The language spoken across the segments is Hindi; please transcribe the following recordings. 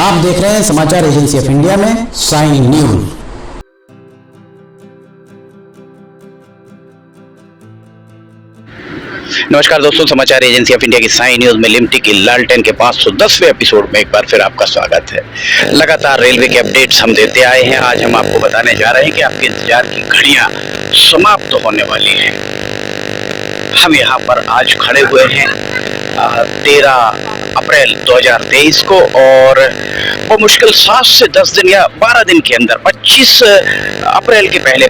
आप देख रहे हैं समाचार एजेंसी ऑफ इंडिया में साइन न्यूज। नमस्कार दोस्तों, समाचार एजेंसी ऑफ इंडिया की साइन न्यूज में लिमटी की लालटेन के 510वें एपिसोड में एक बार फिर आपका स्वागत है। लगातार रेलवे के अपडेट्स हम देते आए हैं। आज हम आपको बताने जा रहे हैं कि आपके इंतजार की घड़ियां समाप्त होने वाली हैं। हम यहाँ पर आज खड़े हुए हैं 13 अप्रैल 2023 को, और वो मुश्किल 7 से 10 दिन या 12 दिन के अंदर 25 अप्रैल के पहले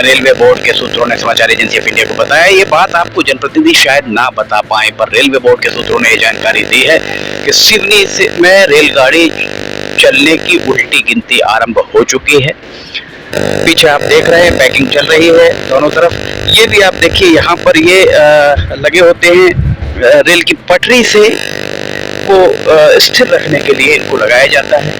रेलवे बोर्ड के सूत्रों ने समाचार एजेंसी ऑफ इंडिया को बताया। ये बात आपको जनप्रतिनिधि शायद ना बता पाए, पर रेलवे बोर्ड के सूत्रों ने ये जानकारी दी है कि सिवनी में रेलगाड़ी चलने की उल्टी गिनती आरंभ हो चुकी है। पीछे आप देख रहे हैं पैकिंग चल रही है दोनों तरफ। ये भी आप देखिए, यहाँ पर ये लगे होते हैं रेल की पटरी से को स्थिर रखने के लिए इनको लगाया जाता है।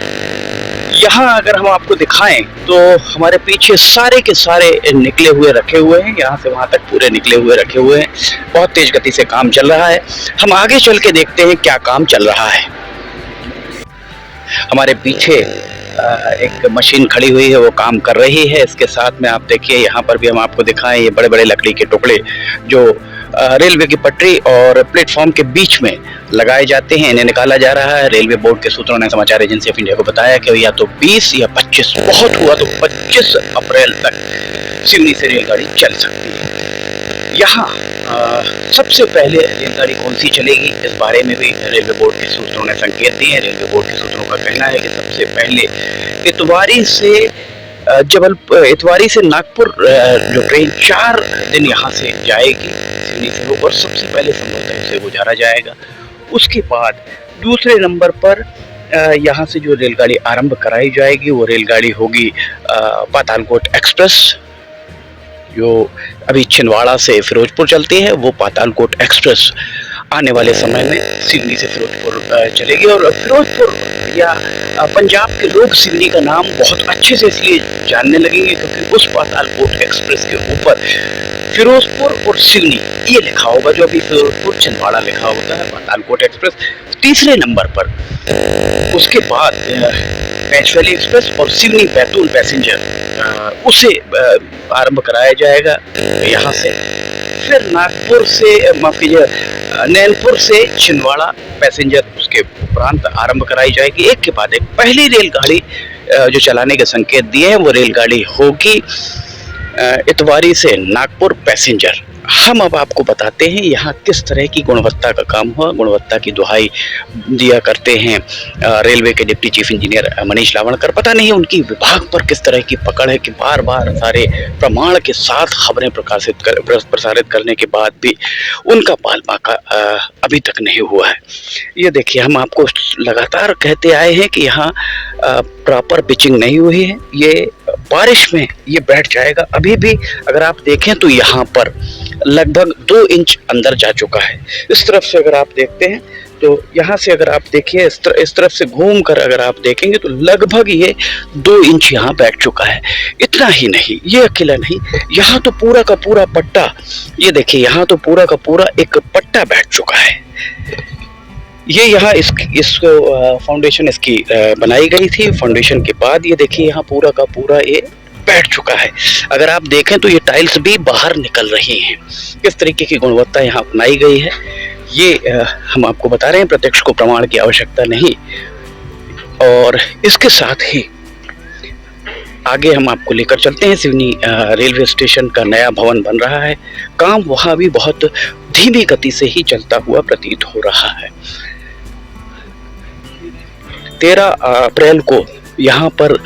यहाँ अगर हम आपको दिखाएं तो हमारे पीछे सारे के सारे निकले हुए रखे हुए हैं, यहाँ से वहाँ तक पूरे निकले हुए रखे हुए हैं। बहुत तेज गति से काम चल रहा है। हम आगे चल के देखते हैं क्या काम चल रहा है। हमारे पीछे एक मशीन खड़ी हुई है, वो काम कर रही है। इसके साथ में आप देखिए, यहाँ पर भी हम आपको दिखाएं, ये बड़े बड़े लकड़ी के टुकड़े जो रेलवे की पटरी और प्लेटफॉर्म के बीच में लगाए जाते हैं, इन्हें निकाला जा रहा है। रेलवे बोर्ड के सूत्रों ने समाचार एजेंसी ऑफ इंडिया को बताया कि या तो 20 या 25, बहुत हुआ तो 25 अप्रैल तक सिवनी से रेलगाड़ी चल सकती है। यहाँ सबसे पहले रेलगाड़ी कौन सी चलेगी, इस बारे में भी रेलवे बोर्ड के सूत्रों ने संकेत दिए हैं। रेलवे बोर्ड के सूत्रों का कहना है कि सबसे पहले इतवारी से नागपुर जो ट्रेन 4 दिन यहाँ से जाएगी सिवनी से होकर, सबसे पहले संभवतः उसे गुजारा जाएगा। उसके बाद दूसरे नंबर पर यहाँ से जो रेलगाड़ी आरंभ कराई जाएगी वो रेलगाड़ी होगी पातालकोट एक्सप्रेस, जो अभी छिंदवाड़ा से फिरोजपुर चलती है। वो पातालकोट एक्सप्रेस आने वाले समय में सिवनी से फिरोजपुर चलेगी। और फिरोजपुर या पंजाब के लोग सिवनी का नाम बहुत अच्छे से इसलिए जानने लगेंगे क्योंकि उस पातालकोट एक्सप्रेस के ऊपर फिरोजपुर और सिवनी ये लिखा होगा, जो अभी फिरोजपुर छिंदवाड़ा लिखा होता है। पातालकोट एक्सप्रेस तीसरे नंबर पर, उसके बाद पैंच वैली एक्सप्रेस और सिवनी बैतूल पैसेंजर उसे आरंभ कराया जाएगा यहाँ से। फिर नागपुर से, माफ कीजिए, नैनपुर से छिंदवाड़ा पैसेंजर उसके उपरांत आरंभ कराई जाएगी। एक के बाद एक पहली रेलगाड़ी जो चलाने के संकेत दिए हैं वो रेलगाड़ी होगी इतवारी से नागपुर पैसेंजर। हम अब आपको बताते हैं यहाँ किस तरह की गुणवत्ता का काम हुआ। गुणवत्ता की दुहाई दिया करते हैं रेलवे के डिप्टी चीफ इंजीनियर मनीष लावणकर। पता नहीं उनकी विभाग पर किस तरह की पकड़ है कि बार बार सारे प्रमाण के साथ खबरें प्रसारित करने के बाद भी उनका पालबाका अभी तक नहीं हुआ है। ये देखिए, हम आपको लगातार कहते आए हैं कि यहाँ प्रॉपर पिचिंग नहीं हुई है। ये बारिश में ये बैठ जाएगा। अभी भी अगर आप देखें तो यहाँ पर लगभग 2 इंच अंदर जा चुका है। इस तरफ से अगर आप देखते हैं तो यहाँ से अगर आप देखिए, इस तरफ से घूम कर अगर आप देखेंगे तो लगभग ये 2 इंच यहाँ बैठ चुका है। इतना ही नहीं, ये अकेला नहीं, यहाँ तो पूरा का पूरा पट्टा, ये देखिए, यहाँ तो पूरा का पूरा एक पट्टा बैठ चुका है। ये यहाँ इसको फाउंडेशन इसकी बनाई गई थी। फाउंडेशन के बाद ये देखिए, यहाँ पूरा का पूरा ये बैठ चुका है। अगर आप देखें तो ये टाइल्स भी बाहर निकल रही हैं। किस तरीके की गुणवत्ता यहाँ अपनाई गई है ये हम आपको बता रहे हैं। प्रत्यक्ष को प्रमाण की आवश्यकता नहीं। और इसके साथ ही आगे हम आपको लेकर चलते हैं। सिवनी रेलवे स्टेशन का नया भवन बन रहा है। काम वहाँ भी बहुत धीमी गति से ही चलता हुआ प्रतीत हो रहा है। 13 अप्रैल को यहाँ पर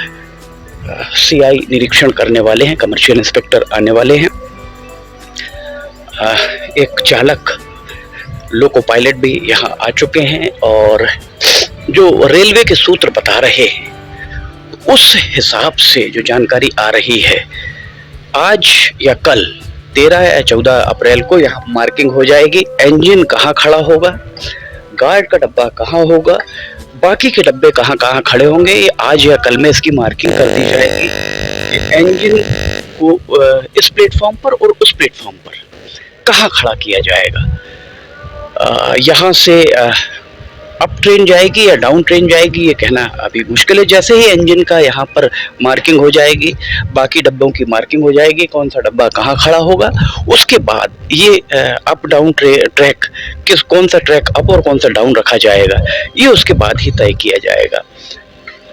सीआई निरीक्षण करने वाले हैं, कमर्शियल इंस्पेक्टर आने वाले हैं। एक चालक, लोको पायलट भी यहाँ आ चुके हैं। और जो रेलवे के सूत्र बता रहे हैं उस हिसाब से जो जानकारी आ रही है, आज या कल 13 या 14 अप्रैल को यहाँ मार्किंग हो जाएगी। इंजन कहाँ खड़ा होगा, गार्ड का डब्बा कहाँ होगा, बाकी के डब्बे कहाँ कहाँ खड़े होंगे, ये आज या कल में इसकी मार्किंग कर दी जाएगी। इंजन को इस प्लेटफॉर्म पर और उस प्लेटफॉर्म पर कहाँ खड़ा किया जाएगा। यहाँ से अप ट्रेन जाएगी या डाउन ट्रेन जाएगी ये कहना अभी मुश्किल है। जैसे ही इंजन का यहाँ पर मार्किंग हो जाएगी, बाकी डब्बों की मार्किंग हो जाएगी, कौन सा डब्बा कहाँ खड़ा होगा, उसके बाद ये अप डाउन ट्रैक कौन सा ट्रैक अप और कौन सा डाउन रखा जाएगा, ये उसके बाद ही तय किया जाएगा।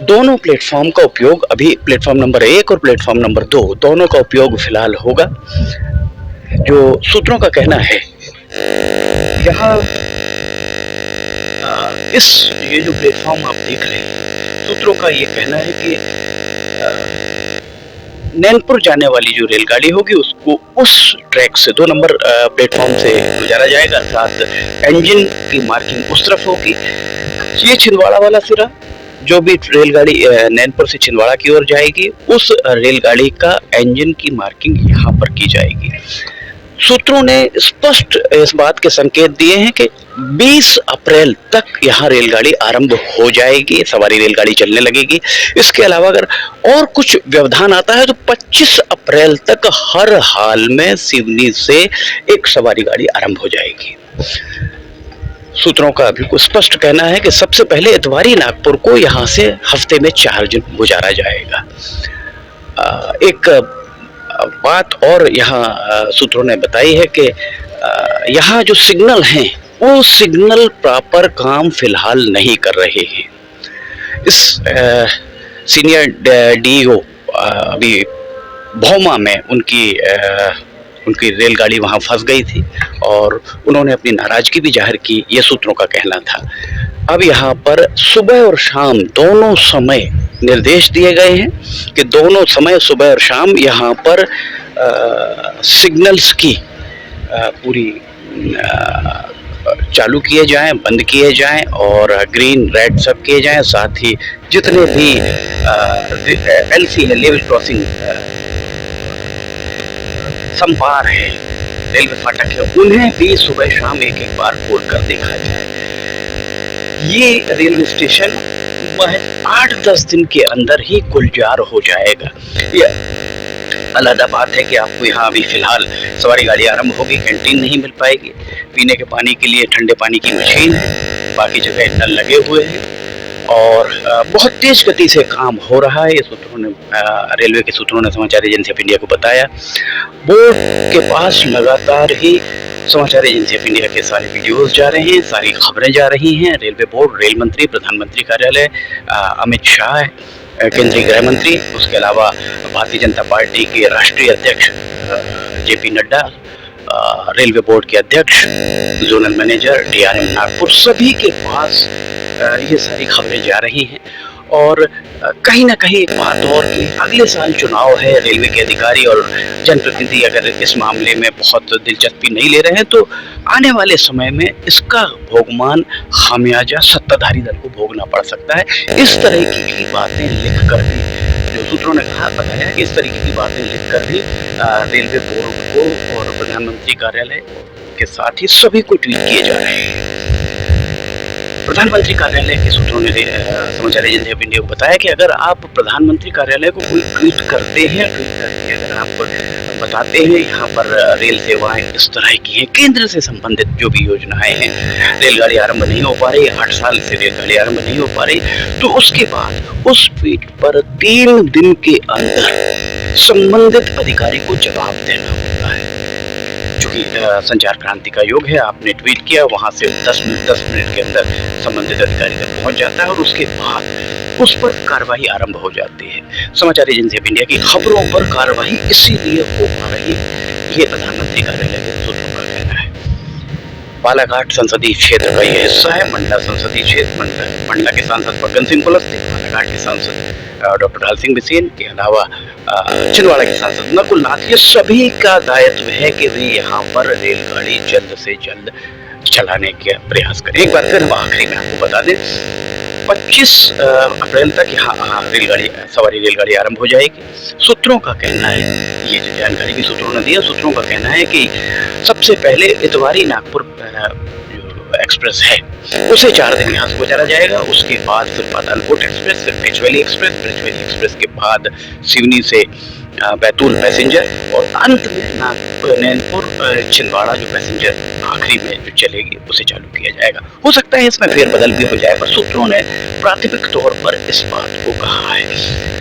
दोनों प्लेटफॉर्म का उपयोग अभी प्लेटफॉर्म नंबर 1 और प्लेटफॉर्म नंबर 2 दोनों का उपयोग फिलहाल होगा। जो सूत्रों का कहना है यहाँ ये जो प्लेटफॉर्म आप देख रहे हैं, सूत्रों का ये कहना है कि नैनपुर जाने वाली जो रेलगाड़ी होगी उसको उस ट्रैक से 2 नंबर प्लेटफॉर्म से गुजारा जाएगा, साथ इंजन की मार्किंग उस तरफ होगी। ये छिंदवाड़ा वाला सिरा जो भी रेलगाड़ी नैनपुर से छिंदवाड़ा की ओर जाएगी, उस रेलगाड़ी का इंजन की मार्किंग यहाँ पर की जाएगी। सूत्रों ने स्पष्ट इस बात के संकेत दिए हैं कि 20 अप्रैल तक यहाँ रेलगाड़ी आरंभ हो जाएगी, सवारी रेलगाड़ी चलने लगेगी। इसके अलावा अगर और कुछ व्यवधान आता है तो 25 अप्रैल तक हर हाल में सिवनी से एक सवारी गाड़ी आरंभ हो जाएगी। सूत्रों का बिल्कुल स्पष्ट कहना है कि सबसे पहले इतवारी नागपुर को यहाँ से हफ्ते में 4 दिन गुजारा जाएगा। एक बात और यहाँ सूत्रों ने बताई है कि यहाँ जो सिग्नल हैं वो सिग्नल प्रॉपर काम फिलहाल नहीं कर रहे हैं। इस सीनियर डीओ अभी भौमा में उनकी रेलगाड़ी वहाँ फंस गई थी और उन्होंने अपनी नाराजगी भी जाहिर की, ये सूत्रों का कहना था। अब यहाँ पर सुबह और शाम दोनों समय निर्देश दिए गए हैं कि दोनों समय सुबह और शाम यहाँ पर सिग्नल्स की पूरी चालू किए जाएं, बंद किए जाएं और ग्रीन रेड सब किए जाएं। साथ ही जितने भी एलसी है, लेवल क्रॉसिंग संपार है, रेलवे फाटक है, उन्हें भी सुबह शाम एक बार खोल कर देखा जाए। ये रेलवे स्टेशन वह 8-10 दिन के अंदर ही गुलजार हो जाएगा। ये अलग बात है कि आपको यहाँ अभी फिलहाल सवारी गाड़ी आरंभ होगी, कैंटीन नहीं मिल पाएगी, पीने के पानी के लिए ठंडे पानी की मशीन है, बाकी जगह नल लगे हुए हैं और बहुत तेज गति से काम हो रहा है। ये सूत्रों ने रेलवे के सूत्रों ने समाचार एजेंसी ऑफ इंडिया को बताया। बोर्ड के पास लगातार ही समाचार एजेंसी ऑफ इंडिया के सारे वीडियोस जा रहे हैं, सारी खबरें जा रही हैं। रेलवे बोर्ड, रेल मंत्री, प्रधानमंत्री कार्यालय, अमित शाह, केंद्रीय गृह मंत्री, उसके अलावा भारतीय जनता पार्टी के राष्ट्रीय अध्यक्ष जेपी नड्डा, रेलवे बोर्ड के अध्यक्ष, जोनल मैनेजर, डीआरएम नागपुर, सभी के पास ये सारी खबरें जा रही हैं। और कहीं ना कहीं एक बात और कि अगले साल चुनाव है, रेलवे के अधिकारी और जनप्रतिनिधि अगर इस मामले में बहुत दिलचस्पी नहीं ले रहे हैं तो आने वाले समय में इसका भोगमान खामियाजा सत्ताधारी दल को भोगना पड़ सकता है। इस तरह की बातें लिखकर भी, जो सूत्रों ने बताया कि इस तरीके की बातें लिखकर भी रेलवे बोर्ड को और प्रधानमंत्री कार्यालय के साथ ही सभी को ट्वीट किए जा रहे हैं। प्रधानमंत्री कार्यालय के सूत्रों ने समाचार एजेंसी ऑफ इंडिया को बताया कि अगर आप प्रधानमंत्री कार्यालय को कोई ट्वीट करते हैं, अगर आप बताते हैं यहाँ पर रेल सेवाएं इस तरह की हैं, केंद्र से संबंधित जो भी योजनाएं हैं, रेलगाड़ी आरंभ नहीं हो पा रही, 8 साल से रेलगाड़ी आरंभ नहीं हो पा रही, तो उसके बाद उस ट्वीट पर 3 दिन के अंदर संबंधित अधिकारी को जवाब देना होता है। चूंकि संचार क्रांति का युग है, आपने ट्वीट किया, वहां से 10 मिनट के अंदर संबंधित अधिकारी तक पहुंच जाता है और उसके बाद उस पर कार्रवाई आरंभ हो जाती है। समाचार एजेंसी ऑफ इंडिया की खबरों पर कार्रवाई इसीलिए हो पा रही है, ये प्रधानमंत्री कार्यालय के सूत्रों का कहना है। बालाघाट संसदीय क्षेत्र का यह हिस्सा है। मंडला संसदीय क्षेत्र, मंडला के सांसद फग्गन सिंह कुलस्ते, बालाघाट के सांसद डॉक्टर ढाल सिंह बिसेन के अलावा छिंदवाड़ा के सांसद नकुल नाथ, ये सभी का दायित्व है कि वे यहाँ पर रेलगाड़ी जल्द से जल्द चलाने के प्रयास करें। एक बार फिर हम आखिरी में आपको बता दें, 25 अप्रैल तक यहाँ सवारी रेलगाड़ी आरंभ हो जाएगी। सूत्रों का कहना है, ये जो जानकारी भी सूत्रों ने दिया, सूत्रों का कहना है कि सबसे पहले इतवारी नागपुर एक्सप्रेस है उसे 4 दिन यहाँ से गुजारा जाएगा। उसके बाद फिर पातालकोट एक्सप्रेस, फिर ब्रिजवैली एक्सप्रेस के बाद सिवनी से बैतूल पैसेंजर और अंत में नैनपुर छिंदवाड़ा जो पैसेंजर आखिरी में जो चलेगी उसे चालू किया जाएगा। हो सकता है इसमें फेरबदल भी हो जाए, पर सूत्रों ने प्राथमिक तौर पर इस बात को कहा है।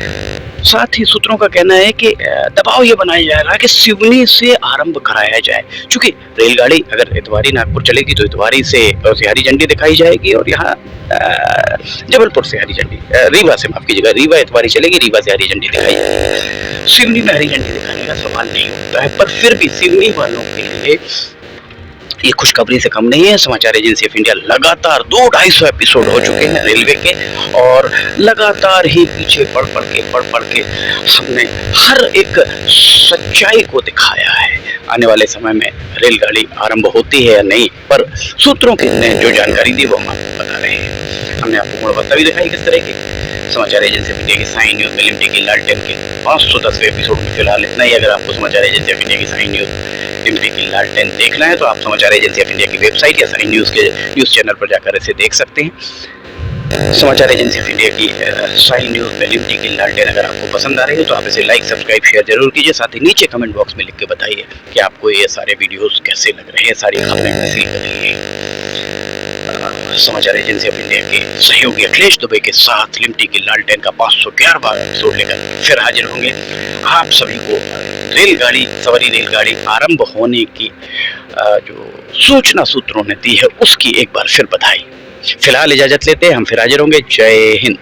साथ ही सूत्रों का कहना है कि दबाव ये बनाया जाएगा कि सिवनी से आरंभ कराया जाए, क्योंकि रेलगाड़ी अगर इतवारी नागपुर चलेगी तो इतवारी से हरी झंडी दिखाई जाएगी और यहाँ जबलपुर से हरी झंडी, रीवा से माफ कीजिएगा, रीवा इतवारी चलेगी, रीवा से हरी झंडी दिखाई जाएगी। सिवनी में हरी झंडी दिखाने का सवाल नहीं होता है, पर फिर भी सिवनी वालों के लिए ये खुशखबरी से कम नहीं है। समाचार एजेंसी ऑफ इंडिया लगातार 200-250 एपिसोड हो चुके हैं रेलवे के, और लगातार ही पीछे पढ़ पढ़ के हमने हर एक सच्चाई को दिखाया है। आने वाले समय में रेलगाड़ी आरंभ होती है या नहीं, पर सूत्रों ने जो जानकारी दी वो हम आपको बता रहे हैं। हमने आपको गुणवत्ता भी दिखाई किस तरह की। समाचार एजेंसी ऑफ इंडिया की साइन न्यूज में लिमिटेड की लालटेन के 510वें एपिसोड में फिलहाल इतना ही। अगर आपको समाचार एजेंसी ऑफ इंडिया की साइन न्यूज लिमिटेड की लालटेन देखना है तो आप समाचार एजेंसी ऑफ इंडिया की वेबसाइट या साइन न्यूज के न्यूज चैनल पर जाकर इसे देख सकते हैं। समाचार एजेंसी ऑफ इंडिया की साइन न्यूज में लिमिटेड की लालटेन अगर आपको पसंद आ रही है तो आप इसे लाइक, सब्सक्राइब, शेयर जरूर कीजिए। साथ ही नीचे कमेंट बॉक्स में लिख के बताइए कि आपको ये सारे वीडियोस कैसे लग रहे हैं, सारी खबरें कैसी लग रही हैं। समाचार एजेंसी ऑफ इंडिया के सहयोगी अखिलेश दुबे के साथ लिमटी की लालटेन का 511वां एपिसोड लेकर फिर हाजिर होंगे। आप सभी को रेलगाड़ी, सवारी रेलगाड़ी आरंभ होने की जो सूचना सूत्रों ने दी है उसकी एक बार फिर बधाई। फिलहाल इजाजत लेते हैं, हम फिर हाजिर होंगे। जय हिंद।